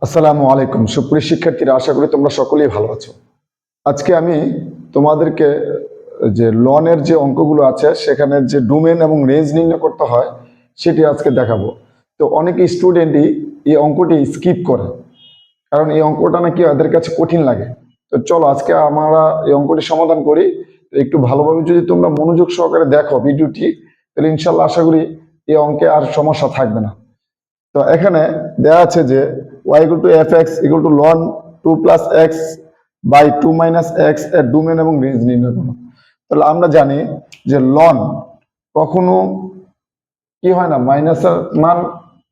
আসসালামু আলাইকুম সুপ্রিয় শিক্ষার্থীরা, আশা করি তোমরা সকলেই ভালো আছো। আজকে আমি তোমাদেরকে যে লনের যে অঙ্কগুলো আছে সেখানে যে ডোমেন এবং রেঞ্জ নির্ণয় করতে হয় সেটি আজকে দেখাবো। তো অনেক স্টুডেন্টই এই অঙ্কটি স্কিপ করে, কারণ এই অঙ্কটা নাকি ওদের কাছে কঠিন লাগে। তো চলো আজকে আমরা এই অঙ্কটি সমাধান করি। তো একটু ভালোভাবে যদি তোমরা মনোযোগ সহকারে দেখো ভিডিওটি, তাহলে ইনশাল্লাহ আশা করি এই অঙ্কে আর সমস্যা থাকবে না। তো এখানে দেওয়া আছে যে y equal to fx equal to ln 2 plus x by 2 minus x এর ডোমেন এবং রেঞ্জ নির্ণয় করো। তাহলে আমরা জানি যে লন কখনো কি হয় না, মাইনাসের মান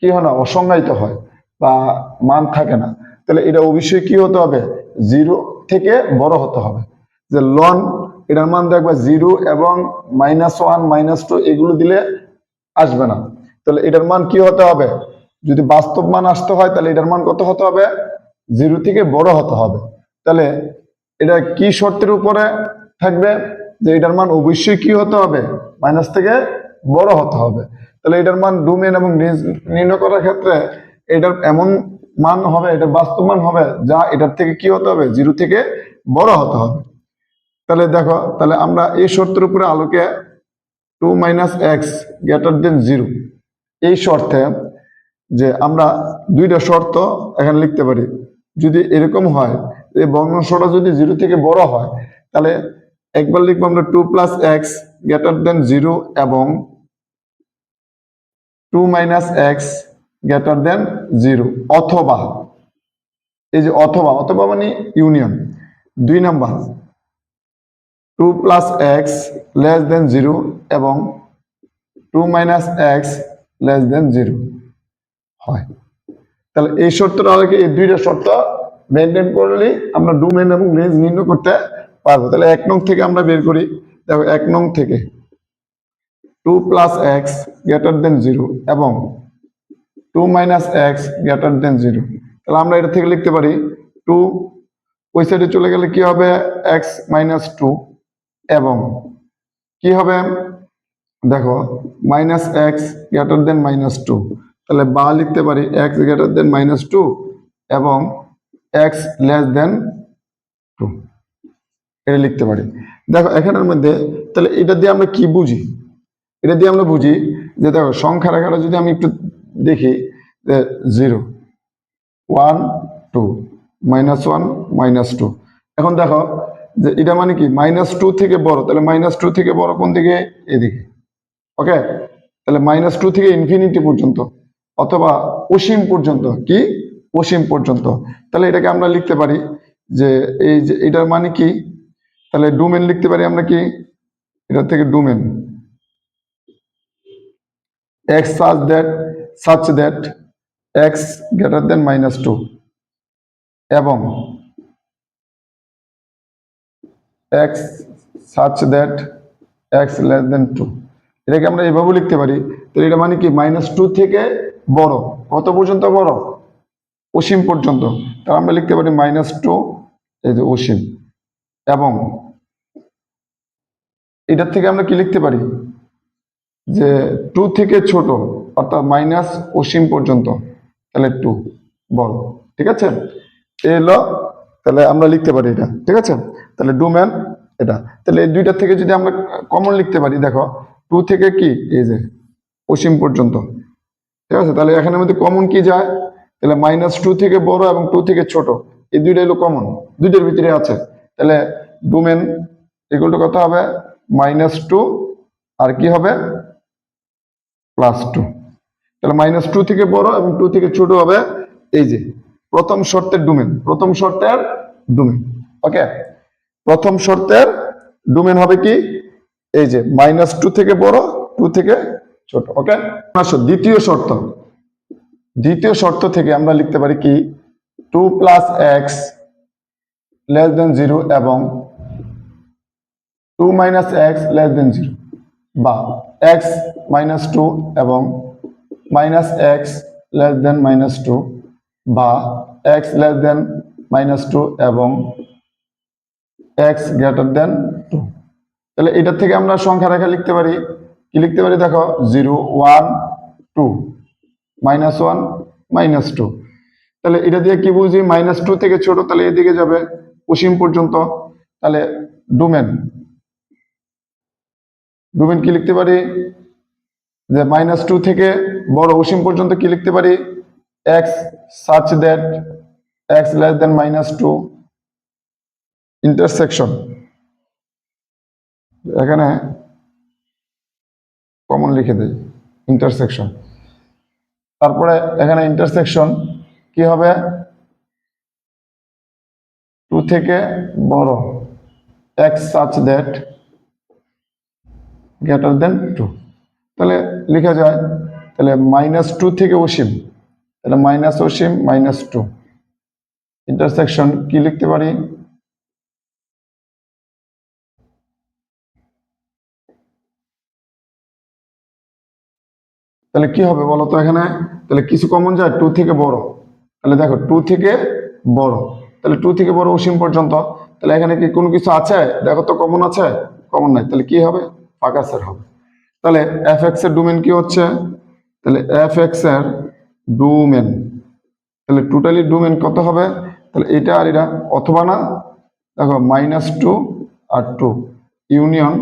কি হয় না, অসংজ্ঞায়িত হয় বা মান থাকে না। তাহলে এটা অবশ্যই কি হতে হবে, জিরো থেকে বড় হতে হবে। যে লন এটার মান দেখবে জিরো এবং -1 -2 এগুলো দিলে আসবে না। তাহলে এটার মান কি হতে হবে, যদি বাস্তব মান আসতে হয় তাহলে এটার মান কত হতে হবে, জিরো থেকে বড় হতে হবে। তাহলে এটা কি শর্তের উপরে থাকবে, যে এটার মান অবশ্যই কি হতে হবে, মাইনাস থেকে বড় হতে হবে। তাহলে এটার মান ডোমেন এবং রেঞ্জ নির্ণয় করার ক্ষেত্রে এটার এমন মান হবে, এটার বাস্তব মান হবে যা এটার থেকে কি হতে হবে, জিরো থেকে বড় হতে হবে। তাহলে দেখো, তাহলে আমরা এই শর্তের উপরে আলোকে 2 minus x greater than 0 এই শর্তে যে আমরা দুইটা শর্ত এখানে লিখতে পারি। যদি এরকম হয়, এই ভগ্নাংশটা যদি 0 থেকে বড় হয়, তাহলে একবার লিখবো আমরা 2 plus x greater than 0 এবং 2 minus x greater than 0, অথবা এই যে অথবা অথবা মানে union. 2 number 2 plus x less than 0 এবং 2 minus x less than 0 হয়। তাহলে এই শর্তটা আলোকে এই দুইটা শর্ত মেনটেন করলেই আমরা ডোমেন এবং রেঞ্জ নির্ণয় করতে পারবো। তাহলে 1 নং থেকে আমরা বের করি। দেখো 1 নং থেকে 2 plus x greater than 0 এবং 2 minus x greater than 0। তাহলে আমরা এটা থেকে লিখতে পারি 2 ওই সাইডে চলে গেলে কি হবে, x minus 2 এবং কি হবে, দেখো মাইনাস এক্স গ্রেটার দেন -2। তাহলে বা লিখতে পারি x গ্রেটার দেন -2 এবং x লেস দেন 2, এটা লিখতে পারি। দেখো এখানের মধ্যে তাহলে এটা দিয়ে আমরা কি বুঝি, এটা দিয়ে আমরা বুঝি যে দেখো সংখ্যা রেখাটা যদি আমি একটু দেখি, যে 0 1 2 -1 -2। এখন দেখো যে এটা মানে কি -2 থেকে বড়, তাহলে -2 থেকে বড় কোন দিকে, এদিকে। ওকে, তাহলে -2 থেকে ইনফিনিটি পর্যন্ত অথবা অসীম পর্যন্ত, কি অসীম পর্যন্ত। তাহলে এটাকে আমরা লিখতে পারি যে এই যে এটার মানে কি, তাহলে ডোমেন লিখতে পারি আমরা কি, এটা থেকে domain x such that x greater than -2 এবং x such that x less than 2, এটাকে আমরা এভাবে লিখতে পারি। তো এটা মানে কি -2 থেকে বড়, কত পর্যন্ত বড়, অসীম পর্যন্ত। তাহলে আমরা লিখতে পারি -2 এই যে অসীম, এবং এটার থেকে আমরা কি লিখতে পারি, যে 2 থেকে ছোট অর্থাৎ মাইনাস অসীম পর্যন্ত, তাহলে 2 বড়। ঠিক আছে, এলো। তাহলে আমরা লিখতে পারি এটা, ঠিক আছে। তাহলে ডোমেন এটা, তাহলে এই দুইটা থেকে যদি আমরা কমন লিখতে পারি, দেখো 2 থেকে কি এই যে অসীম পর্যন্ত, ঠিক আছে। তাহলে এখানের মধ্যে কমন কি যায়, তাহলে -2 থেকে বড় এবং 2 থেকে ছোট, এই দুইটা হলো কমন, দুইটার ভিতরে আছে। তাহলে ডোমেন ইকুয়াল টু কত হবে, -2 আর কি হবে +2। তাহলে -2 থেকে বড় এবং 2 থেকে ছোট হবে এই যে প্রথম শর্তের ডোমেন, প্রথম শর্তের ডোমেন। ওকে, প্রথম শর্তের ডোমেন হবে কি, এই যে -2 থেকে বড় 2 থেকে ছোট। ওকে, দ্বিতীয় শর্ত, দ্বিতীয় শর্ত থেকে আমরা লিখতে পারি কি 2 plus x less than 0 এবং 2 minus x less than 0, বা x -2 এবং -x less than -2, বা x less than -2 এবং x greater than 2। তাহলে এটার থেকে আমরা সংখ্যা রেখা লিখতে পারি, কি লিখতে পারি, দেখো 0 1 2 -1 -2। তাহলে এটা দিয়ে কি বুঝি, -2 থেকে ছোট, তাহলে এদিকে যাবে অসীম পর্যন্ত। তাহলে ডোমেন ডোমেন কি লিখতে পারি, যে -2 থেকে বড় অসীম পর্যন্ত কি লিখতে পারি, x such that x less than -2 intersection, এখানে কমন লিখে দেই ইন্টারসেকশন। তারপরে এখানে ইন্টারসেকশন কি হবে, 2 থেকে বড় x such that greater than 2, তাহলে লেখা যায়, তাহলে -2 থেকে অসীম, তাহলে মাইনাস অসীম -2 ইন্টারসেকশন কি লিখতে পারি, তাহলে কি হবে বলো তো এখানে, তাহলে কিছু কমন যায় 2 থেকে বড়, তাহলে দেখো 2 থেকে বড়, তাহলে 2 থেকে বড় অসীম পর্যন্ত, তাহলে এখানে কি কোনো কিছু আছে, দেখো তো কমন আছে, কমন নাই, তাহলে কি হবে, ফাঁকা সেট হবে। তাহলে fx এর ডোমেন কি হচ্ছে, তাহলে fx এর ডোমেন, তাহলে টোটালি ডোমেন কত হবে, তাহলে এটা আর এটা অথবা না, দেখো -2 আর 2 ইউনিয়ন,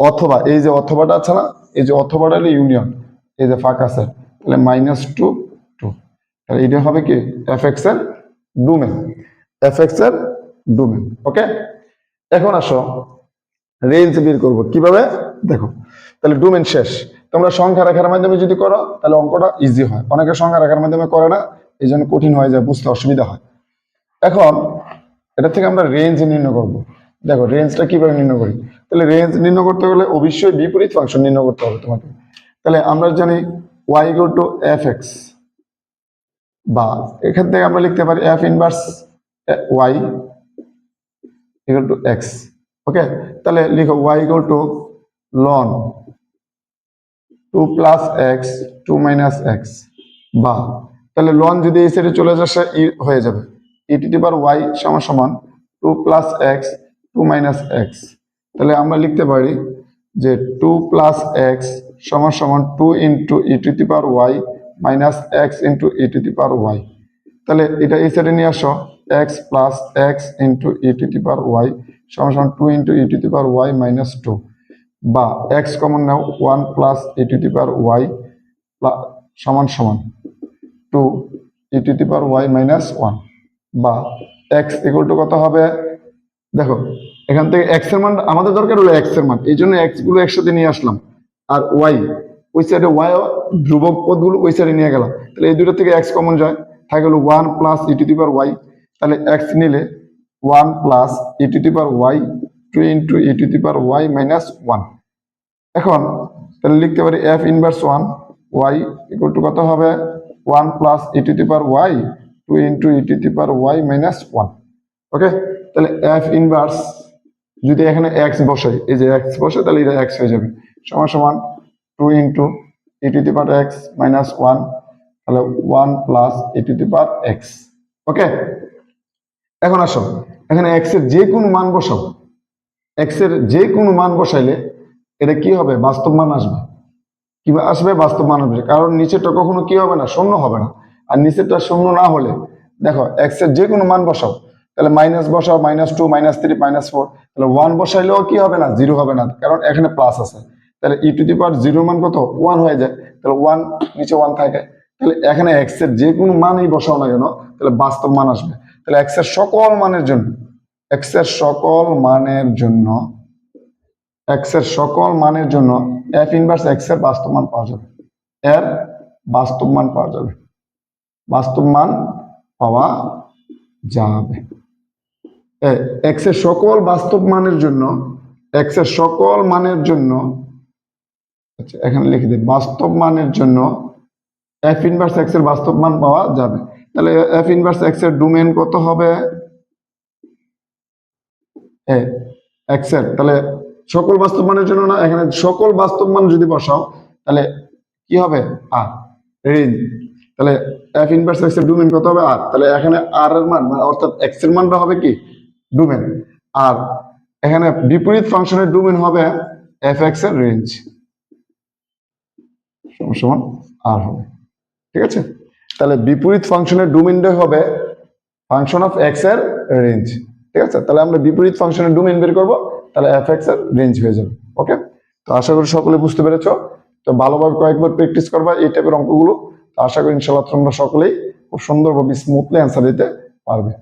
অথবা এই যে অথবাটা আছে না, এই যে অথবাটা হলো ইউনিয়ন, এই যে ফাঁকা সেট, তাহলে -2 2, তাহলে এটা হবে কি fx এর ডোমেন, fx এর ডোমেন। ওকে, এখন আসো রেঞ্জ বের করব কিভাবে, দেখো তাহলে ডোমেন শেষ। তোমরা সংখ্যা রেখার মাধ্যমে যদি করো তাহলে অঙ্কটা ইজি হয়, অনেকে সংখ্যা রেখার মাধ্যমে করে না, এই জন্য কঠিন হয়ে যায়, বুঝতে অসুবিধা হয়। এখন এটা থেকে আমরা রেঞ্জ নির্ণয় করব। দেখো রেঞ্জটা কিভাবে নির্ণয় করি, তাহলে রেঞ্জ নির্ণয় করতে গেলে অবশ্যই বিপরীত ফাংশন নির্ণয় করতে হবে তোমাকে। তাহলে আমরা জানি y = fx, বা এখান থেকে আমরা লিখতে পারি f ইনভার্স y = x। ওকে, তাহলে লিখো y = ln 2 + x 2 - x, বা তাহলে লন যদি এই সাইডে চলে আসে হয়ে যাবে e⁻y = 2 + x 2 - x। তাহলে আমরা লিখতে পারি যে 2 + x = 2 × e⁻y - x × e⁻y। তাহলে এটা এই সাইডে নিয়ে আসো, x + x × e⁻y = 2 × e⁻y - 2, বা x কমন নাও 1 + e⁻y = 2 e⁻y - 1, বা x = কত হবে, দেখো এখান থেকে x এর মান আমাদের দরকার হলো x এর মান, এই জন্য x গুলো একসাথে নিয়ে আসলাম, আর y ওই সাইডে y ধ্রুবক পদগুলো ওই সাইডে নিয়ে গেলাম, তাহলে এই দুটো থেকে x কমন যায়, থাকে হলো 1 + e⁻y, তাহলে x নিলে 1 + e⁻y 2 × e⁻y - 1। এখন তাহলে লিখতে পারি f ইনভার্স 1 y = কত হবে, 1 + e⁻y 2 × e⁻y - 1। ওকে, তাহলে f ইনভার্স যদি এখানে x বসাই, এই যে x বসে, তাহলে এটা x হয়ে যাবে, সমান 2 × e⁻x - 1, তাহলে 1 + e⁻x। ওকে, এখন আসো এখানে x এর যে কোনো মান বসাও, x এর যে কোনো মান বসাইলে এটা কি হবে, বাস্তব মান আসবে। কিভাবে আসবে, বাস্তব মান আসবে, কারণ নিচেরটা কখনো কি হবে না, শূন্য হবে না, আর নিচেরটা শূন্য না হলে দেখো x এর যে কোনো মান বসাও, তাহলে মাইনাস বসাও, -2 -3 -4, তাহলে 1 বসাইলেও কি হবে না, 0 হবে না, কারণ এখানে প্লাস আছে, তাহলে e⁻0 মান কত, 1 হয়ে যায়, তাহলে 1 নিচে 1 থাকে, তাহলে এখানে x এর যে কোনো মানই বসাও না কেন, তাহলে বাস্তব মান আসবে। তাহলে x এর সকল মানের জন্য, x এর সকল মানের জন্য x এর সকল মানের জন্য f ইনভার্স x এর বাস্তব মান পাওয়া যাবে, এর বাস্তব মান পাওয়া যাবে, বাস্তব মান পাওয়া যাবে। x এর সকল বাস্তব মানের জন্য, x এর সকল মানের জন্য, আচ্ছা এখানে লিখে দিই, বাস্তব মানের জন্য f ইনভার্স x এর বাস্তব মান পাওয়া যাবে। তাহলে f ইনভার্স x এর ডোমেন কত হবে, x এর, তাহলে সকল বাস্তব মানের জন্য না, এখানে সকল বাস্তব মান যদি বসাও তাহলে কি হবে, আর রেঞ্জ, তাহলে f ইনভার্স x এর ডোমেন কত হবে, আর, তাহলে এখানে r এর মান অর্থাৎ x এর মানটা হবে কি ডোমেন, আর এখানে বিপরীত ফাংশনের ডোমেন হবে fx এর রেঞ্জ সমান আর হবে। ঠিক আছে, তাহলে বিপরীত ফাংশনের ডোমেইনটাই হবে ফাংশন অফ এক্স এর রেঞ্জ। ঠিক আছে, তাহলে আমরা বিপরীত ফাংশনের ডোমেইন বের করবো, তাহলে এফ এক্স এর রেঞ্জ হয়ে যাবে। ওকে, তো আশা করি সকলে বুঝতে পেরেছো। তো ভালোভাবে কয়েকবার প্র্যাকটিস করবা এই টাইপের অঙ্কগুলো। তো আশা করি ইনশাল্লাহ তোমরা সকলেই খুব সুন্দরভাবে স্মুথলি অ্যান্সার দিতে পারবে।